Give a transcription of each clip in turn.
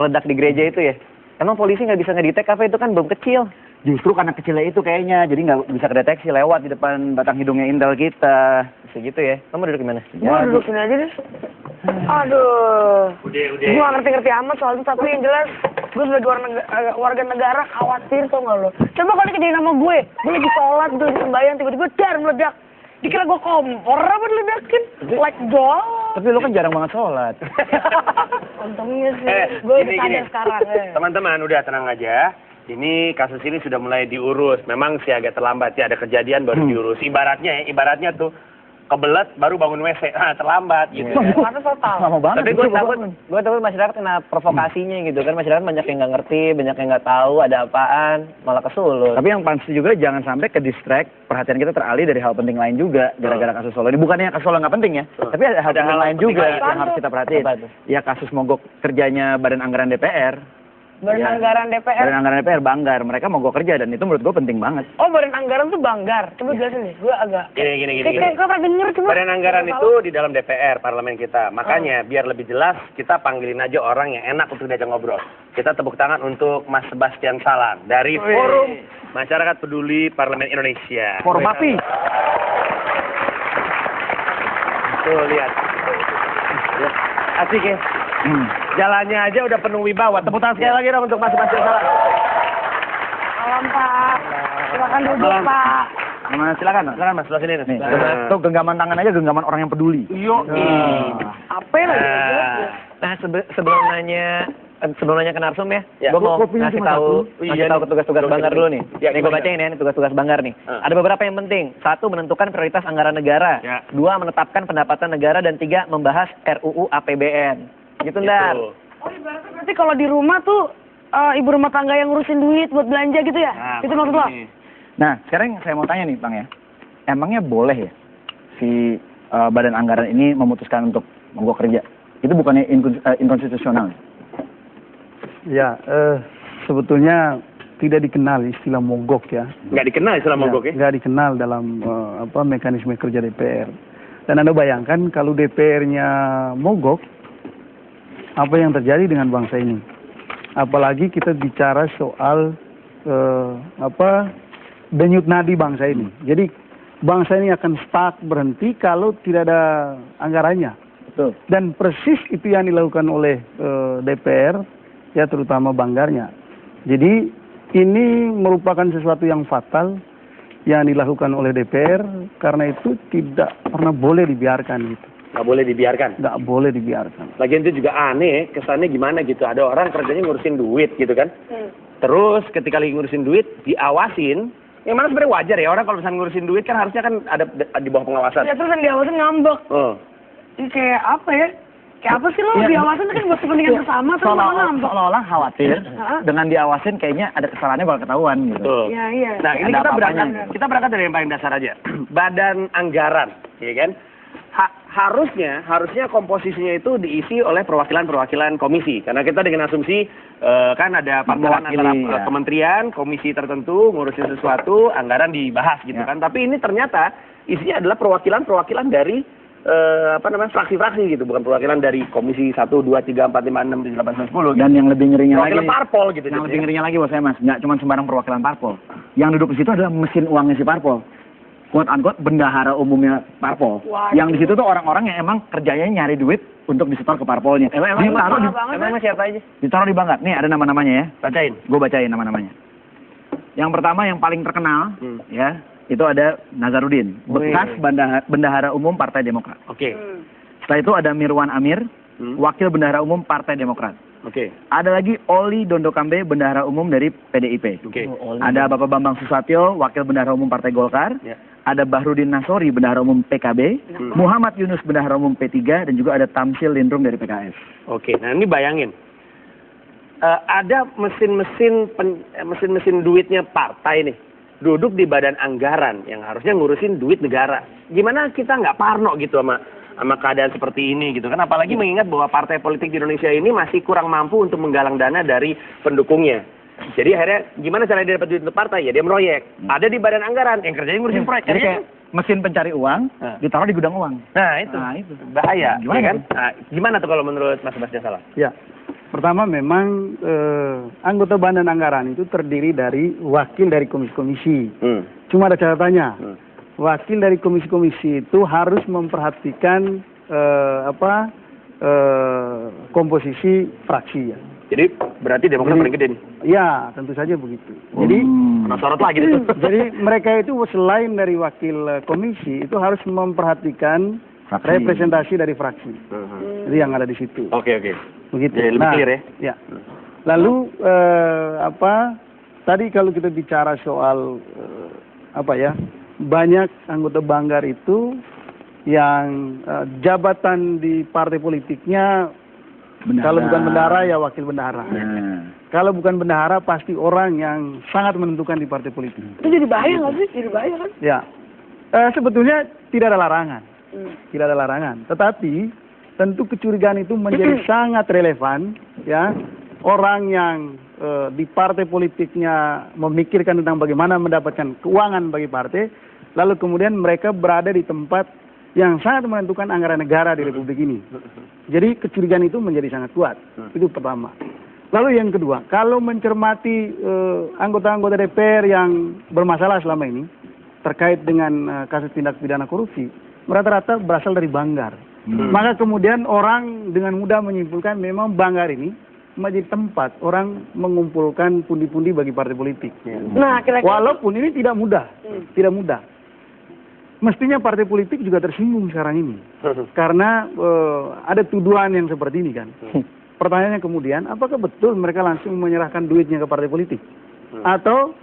Meledak di gereja itu ya. Emang polisi nggak bisa ngedetek apa itu kan bom kecil. Justru karena kecilnya itu kayaknya, jadi nggak bisa kedeteksi lewat di depan batang hidungnya Intel kita. Bisa gitu ya. Kamu duduk di mana? Gua duduk sini aja deh. Aduh. Udah. Gue gak ngerti-ngerti amat soal itu, tapi yang jelas gue sebagai warga negara khawatir tau gak lo. Coba kali kejadian sama gue lagi sholat tuh sembahyang tiba-tiba dar meledak. Dikira gue kompor apa diledakin? Like doll. Tapi lo kan jarang banget sholat. Untungnya sih, gue udah sadar sekarang. Teman-teman, udah tenang aja. Ini kasus ini sudah mulai diurus. Memang sih agak terlambat ya, ada kejadian baru diurus. Ibaratnya tuh kebelet baru bangun WC, terlambat gitu. Karena total. Lama banget. Tapi gue takut masyarakat kena provokasinya gitu kan. Masyarakat banyak yang nggak ngerti, banyak yang nggak tahu ada apaan, malah kesulut. Tapi yang pasti juga jangan sampai ke distract, perhatian kita teralih dari hal penting lain juga gara-gara kasus Solo. Ini bukannya kasus Solo nggak penting ya, tapi ada hal penting lain juga yang harus kita perhatiin. Ya kasus mogok kerjanya Badan Anggaran DPR. Badan Anggaran DPR. Badan Anggaran DPR Banggar, mereka mogok kerja dan itu menurut gue penting banget. Oh, Badan Anggaran tuh Banggar. Coba jelasin deh, gue agak. Gini. Kayak pernah denger coba. Badan Anggaran itu di dalam DPR, parlemen kita. Makanya biar lebih jelas, kita panggilin aja orang yang enak untuk diajak ngobrol. Kita tepuk tangan untuk Mas Sebastian Salang dari Forum Masyarakat Peduli Parlemen Indonesia. Forum API. Tuh, lihat. Asik ya. Jalannya aja udah penuh wibawa. Tepuk tangan sekali lagi dong untuk Mas Sebastian Salang. Malam, Pak. Silakan duduk, Pak. Silakan Mas, sebelah sini. nih. Tuh genggaman tangan aja genggaman orang yang peduli. Apa lagi? Nah sebelum nanya ke Narsum ya, gue mau kopinya ngasih cuma tahu tugas-tugas Banggar dulu nih. Ya, Nih gue bacain ya, tugas-tugas Banggar nih. Ada beberapa yang penting. 1, menentukan prioritas anggaran negara. Ya. 2, menetapkan pendapatan negara. Dan 3, membahas RUU APBN. Gitu, Ndar. Oh, ibaratnya berarti kalau di rumah tuh ibu rumah tangga yang ngurusin duit buat belanja gitu ya? Itu maksud lo? Nah, sekarang saya mau tanya nih, Bang ya. Emangnya boleh ya si Badan Anggaran ini memutuskan untuk mogok kerja? Itu bukannya inkonstitusional? Ya, sebetulnya tidak dikenal istilah mogok ya. Nggak dikenal istilah mogok ya? Nggak dikenal dalam mekanisme kerja DPR. Dan Anda bayangkan kalau DPR-nya mogok, apa yang terjadi dengan bangsa ini? Apalagi kita bicara soal denyut nadi bangsa ini. Jadi bangsa ini akan stuck, berhenti kalau tidak ada anggarannya. Betul. Dan persis itu yang dilakukan oleh DPR, ya terutama Banggarnya. Jadi ini merupakan sesuatu yang fatal yang dilakukan oleh DPR, karena itu tidak pernah boleh dibiarkan gitu. Nggak boleh dibiarkan? Nggak boleh dibiarkan. Lagian itu juga aneh, kesannya gimana gitu. Ada orang kerjanya ngurusin duit gitu kan. Terus ketika lagi ngurusin duit, diawasin. Yang mana sebenarnya wajar ya, orang kalau misalnya ngurusin duit kan harusnya kan ada di bawah pengawasan. Ya terus yang diawasin ngambek. Ini kayak apa ya? Kayak apa sih lo diawasin kan buat kepentingan bersama tuh malah ngambek. Seolah-olah khawatir dengan diawasin kayaknya ada kesalahannya bakal ketahuan gitu. Iya. Nah ini kita berangkat dari yang paling dasar aja. Badan Anggaran, ya kan? Harusnya komposisinya itu diisi oleh perwakilan komisi, karena kita dengan asumsi kan ada paparan antara kementerian, komisi tertentu ngurusin sesuatu, anggaran dibahas gitu kan. Tapi ini ternyata isinya adalah perwakilan dari fraksi-fraksi gitu, bukan perwakilan dari komisi 1, 2, 3, 4, 5, 6, 7, 8, 9, 10 gitu. Dan yang lebih ngerinya lagi, perwakilan parpol gitu. Yang lebih ngerinya lagi buat saya Mas, nggak cuma sembarang perwakilan parpol. Yang duduk di situ adalah mesin uangnya si parpol. Quote-unquote bendahara umumnya parpol. Yang di situ tuh orang-orang yang emang kerjanya nyari duit untuk disetor ke parpolnya. Emang siapa aja? Ditaruh di Banggar. Nih ada nama-namanya ya. Bacain. Gue bacain nama-namanya. Yang pertama yang paling terkenal ya, itu ada Nazarudin, bekas bendahara umum Partai Demokrat. Oke. Setelah itu ada Mirwan Amir, wakil bendahara umum Partai Demokrat. Oke. Ada lagi Oli Dondokambe, bendahara umum dari PDIP. Oke. Ada Bapak Bambang Susatyo, wakil bendahara umum Partai Golkar. Ya. Ada Bahrudin Nasori, bendahara umum PKB. Muhammad Yunus, bendahara umum P3, dan juga ada Tamsil Lindrung dari PKS. Oke. Nah ini bayangin, ada mesin-mesin duitnya partai nih, duduk di Badan Anggaran yang harusnya ngurusin duit negara. Gimana kita nggak parno gitu sama keadaan seperti ini gitu kan, apalagi mengingat bahwa partai politik di Indonesia ini masih kurang mampu untuk menggalang dana dari pendukungnya. Jadi akhirnya gimana cara dia dapat duit untuk partai? Ya dia meroyek. Ada di Badan Anggaran yang kerjanya ngurusin proyek. Jadi kayak mesin pencari uang ditaruh di gudang uang. Nah itu bahaya, gimana ya kan? Nah, gimana tuh kalau menurut Mas Sebastian Salang? Ya, Pertama memang anggota badan anggaran itu terdiri dari wakil dari komisi-komisi. Cuma ada catatannya. Wakil dari komisi-komisi itu harus memperhatikan komposisi fraksi ya. Jadi berarti Demokrat paling gede nih. Ya, tentu saja begitu. Jadi Kena sorot lagi itu. jadi mereka itu selain dari wakil komisi itu harus memperhatikan Fraksi. representasi dari fraksi. Jadi yang ada di situ. Oke. Begitu. Jadi lebih clear ya? Ya. Lalu tadi kalau kita bicara soal banyak anggota Banggar itu yang jabatan di partai politiknya kalau bukan bendahara ya wakil bendahara. Kalau bukan bendahara pasti orang yang sangat menentukan di partai politik. Itu jadi bahaya nggak sih? Jadi bahaya kan? Ya. Sebetulnya tidak ada larangan. Tidak ada larangan. Tetapi tentu kecurigaan itu menjadi sangat relevan ya. Orang yang di partai politiknya memikirkan tentang bagaimana mendapatkan keuangan bagi partai, lalu kemudian mereka berada di tempat yang sangat menentukan anggaran negara di Republik ini. Jadi kecurigaan itu menjadi sangat kuat. Itu pertama. Lalu yang kedua, kalau mencermati anggota-anggota DPR yang bermasalah selama ini terkait dengan kasus tindak pidana korupsi, rata-rata berasal dari Banggar. Maka kemudian orang dengan mudah menyimpulkan memang Banggar ini menjadi tempat orang mengumpulkan pundi-pundi bagi partai politik. Nah, kira-kira Walaupun ini tidak mudah, tidak mudah. Mestinya partai politik juga tersinggung sekarang ini, karena ada tuduhan yang seperti ini kan. Pertanyaannya kemudian, apakah betul mereka langsung menyerahkan duitnya ke partai politik, atau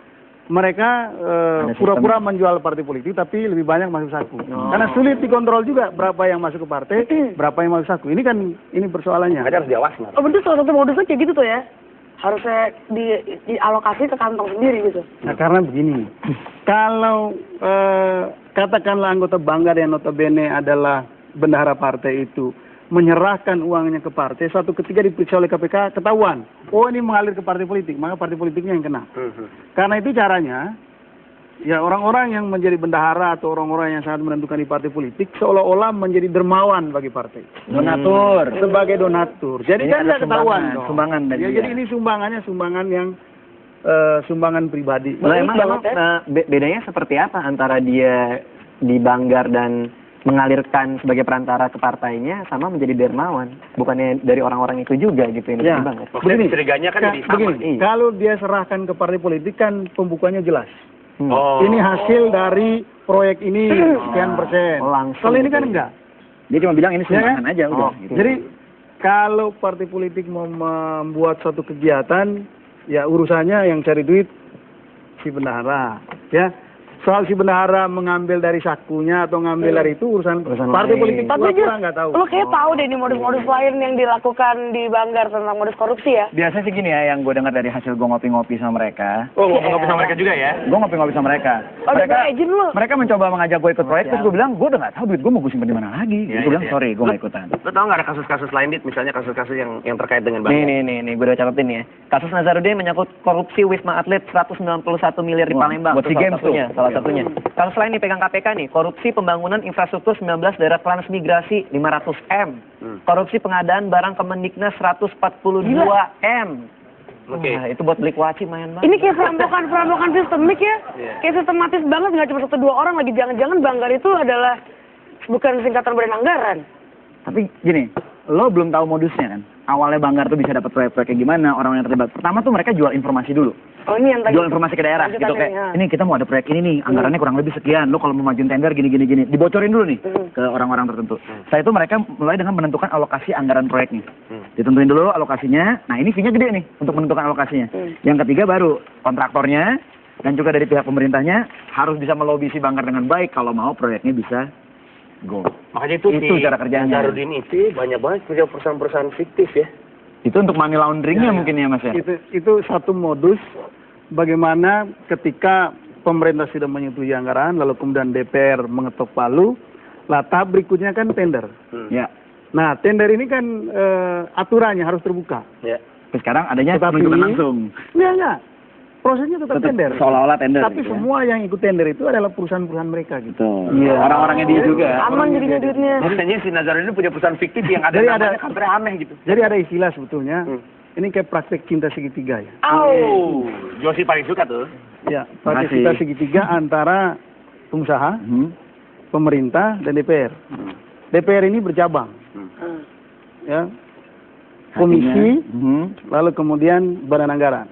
mereka pura-pura menjual partai politik tapi lebih banyak masuk saku? Karena sulit dikontrol juga berapa yang masuk ke partai, berapa yang masuk saku. Ini kan persoalannya. Mereka harus diawasin. oh betul, salah satu modusnya kayak gitu tuh ya. Harusnya dialokasi ke kantong sendiri gitu. Nah karena begini, kalau katakanlah anggota Banggar yang notabene adalah bendahara partai itu menyerahkan uangnya ke partai, suatu ketika diperiksa oleh KPK ketahuan, oh ini mengalir ke partai politik, maka partai politiknya yang kena. Karena itu caranya, ya orang-orang yang menjadi bendahara atau orang-orang yang sangat menentukan di partai politik seolah-olah menjadi dermawan bagi partai. Donatur. Sebagai donatur. Jadi Ini kan ada tidak ketahuan sumbangan, dong. sumbangan dari Ya, dia. jadi ini sumbangan yang sumbangan pribadi. Nah, emang bedanya seperti apa antara dia di Banggar dan mengalirkan sebagai perantara ke partainya sama menjadi dermawan? Bukannya dari orang-orang itu juga gitu ini Ya. Bang? Maksudnya curiganya kan jadi sama. Begini, kalau dia serahkan ke partai politik kan pembukuannya jelas. Oh. Ini hasil dari proyek ini sekian persen. Langsung Kalau ini kan gitu. enggak. Dia cuma bilang ini Ya kan? sumbangan aja udah. gitu. Jadi kalau partai politik mau membuat suatu kegiatan, ya urusannya yang cari duit si bendahara, ya. Soal si bendahara mengambil dari sakunya atau ngambil dari itu urusan partai lain. politik. Tapi Pura-pura nggak tahu. lo kayak tahu deh ini modus-modus lain yang dilakukan di Banggar tentang modus korupsi ya. Biasanya sih gini ya, yang gue dengar dari hasil gue ngopi-ngopi sama mereka. Oh, ngopi-ngopi sama mereka juga ya? Gue ngopi-ngopi sama mereka. Oh, Mereka udah izin lu. mereka mencoba mengajak gue ikut proyek, terus gue bilang, gue udah nggak tahu duit gue mau gue simpen di mana lagi. Iya, Gue bilang, iya. sorry, gue nggak ikutan. Lo tau nggak ada kasus-kasus lain, Dit? Misalnya kasus-kasus yang terkait dengan Banggar? Nih, gue udah catetin ya. Kasus Nazarudin menyangkut korupsi Wisma Atlet 191 miliar di Wah, Palembang. buat Itu SEA Games tuh. salah satunya. Kasus lain dipegang KPK nih, korupsi pembangunan infrastruktur 19 daerah transmigrasi 500 M. Korupsi pengadaan barang Kemendiknas 142 M. Oke. Wah, itu buat beli kuaci main banget. Ini kayak perampokan sistemik ya. Kayak sistematis banget, nggak cuma 1-2 orang lagi. Jangan-jangan Banggar itu adalah bukan singkatan badan anggaran. Tapi gini, lo belum tahu modusnya kan. Awalnya Banggar tuh bisa dapat proyek-proyek kayak gimana, orang yang terlibat. Pertama tuh mereka jual informasi dulu. Oh ini yang tadi. Jual informasi ke daerah gitu lanjutannya, kayak, ya. ini kita mau ada proyek ini nih, anggarannya kurang lebih sekian. Lo kalau mau majuin tender gini. Dibocorin dulu nih ke orang-orang tertentu. Setelah itu mereka mulai dengan menentukan alokasi anggaran proyeknya. Ditentuin dulu alokasinya. Nah, ini fee-nya gede nih untuk menentukan alokasinya. Yang ketiga baru kontraktornya dan juga dari pihak pemerintahnya harus bisa melobi si Banggar dengan baik kalau mau proyeknya bisa go. Makanya itu Itu cara kerjanya. Nazarudin itu banyak banget punya perusahaan-perusahaan fiktif ya. Itu untuk money laundering-nya mungkin ya Mas ya. Itu satu modus bagaimana ketika pemerintah sudah menyetujui anggaran, lalu kemudian DPR mengetok palu, lah tahap berikutnya kan tender. Ya. Nah, tender ini kan aturannya harus terbuka. Ya. Terus sekarang adanya Tetapi- penunjukan langsung. Enggak. Prosesnya tetap tender. Seolah-olah tender. Tapi gitu ya. semua yang ikut tender itu adalah perusahaan-perusahaan mereka gitu. Betul. Iya. Orang-orangnya dia juga. Aman jadinya duitnya. Maksudnya si Nazarudin punya perusahaan fiktif yang ada Jadi namanya ada- hampir aneh gitu. Jadi ada istilah sebetulnya ini kayak praktek cinta segitiga ya. Oh, Josi paling suka tuh. Ya, praktek Makasih. cinta segitiga antara pengusaha, pemerintah, dan DPR. DPR ini bercabang, ya, komisi, lalu kemudian badan anggaran.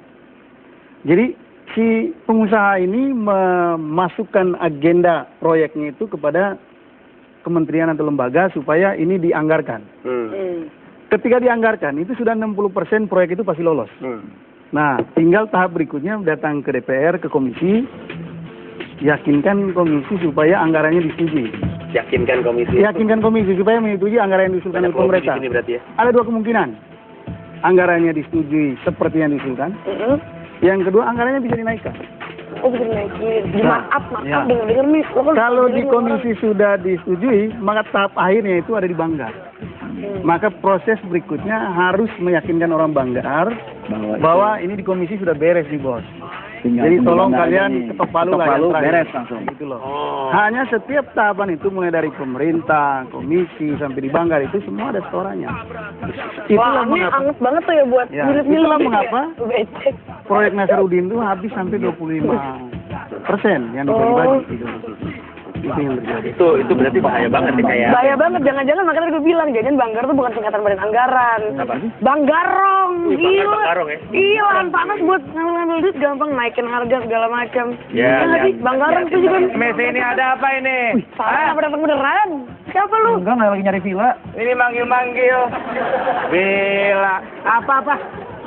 Jadi si pengusaha ini memasukkan agenda proyeknya itu kepada kementerian atau lembaga supaya ini dianggarkan. Ketika dianggarkan itu sudah 60% proyek itu pasti lolos. Nah, tinggal tahap berikutnya datang ke DPR, ke komisi, yakinkan komisi supaya anggarannya disetujui. Yakinkan komisi. Yakinkan komisi supaya menyetujui anggaran yang diusulkan oleh pemerintah. Ini berarti ya. Ada dua kemungkinan. Anggarannya disetujui seperti yang diusulkan. Yang kedua, anggarannya bisa dinaikkan. Oh, bisa dinaikin. Maaf, Ya. denger nih. Lo kan Kalau di dengerin komisi sudah disetujui, maka tahap akhirnya itu ada di Banggar. Maka proses berikutnya harus meyakinkan orang Banggar bahwa ini di komisi sudah beres nih bos. Jadi tolong kalian ketok palu lah yang terakhir. beres langsung. Gitu loh. Hanya setiap tahapan itu mulai dari pemerintah, komisi sampai di Banggar itu semua ada setorannya. Wah, Itulah ini mengapa anget banget tuh ya buat Ya, milih-milih. itulah mengapa Becek. proyek Nasaruddin itu habis sampai 25% yang dibagi-bagi gitu. Itu yang terjadi. Itu berarti bahaya banget nih kayak. Bahaya banget, jangan-jangan makanya gue bilang, jangan Banggar tuh bukan singkatan badan anggaran. Apa? Banggarong, Wih, gila. Banggarong ya? Iya, lahan panas buat ngambil duit gampang, naikin harga segala macam. Ya, nggak sih? Banggarong tuh juga. Messi ini ada apa ini? Salah, apa datang beneran? Siapa lu? Enggak lagi nyari villa. Ini manggil-manggil. Bila. Apa-apa?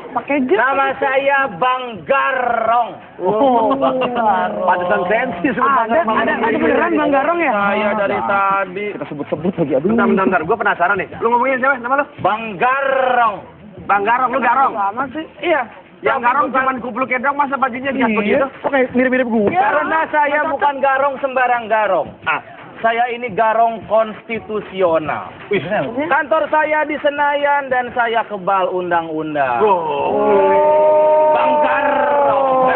Pakai jet. Nama saya Bang Garong. Oh, pantesan sensi sebut Bang Garong. Ada beneran Banggarong ya? Saya dari tadi. Kita sebut-sebut lagi. Aduh. Bentar. Gue penasaran nih. Lu ngomongin siapa? Nama lu? Bang Garong. Bang Garong, lu Garong. Sama sih. Iya. Yang Garong cuma kupluk dong, masa bajunya jas begitu? Kok kayak mirip-mirip gue? Karena saya bukan garong sembarang garong. Saya ini garong konstitusional. Kantor saya di Senayan dan saya kebal undang-undang. Bang Garong.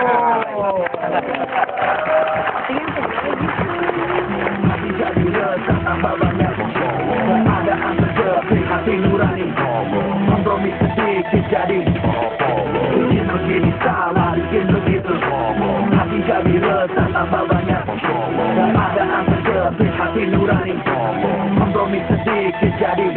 Hati nurani, kompromi sedikit jadi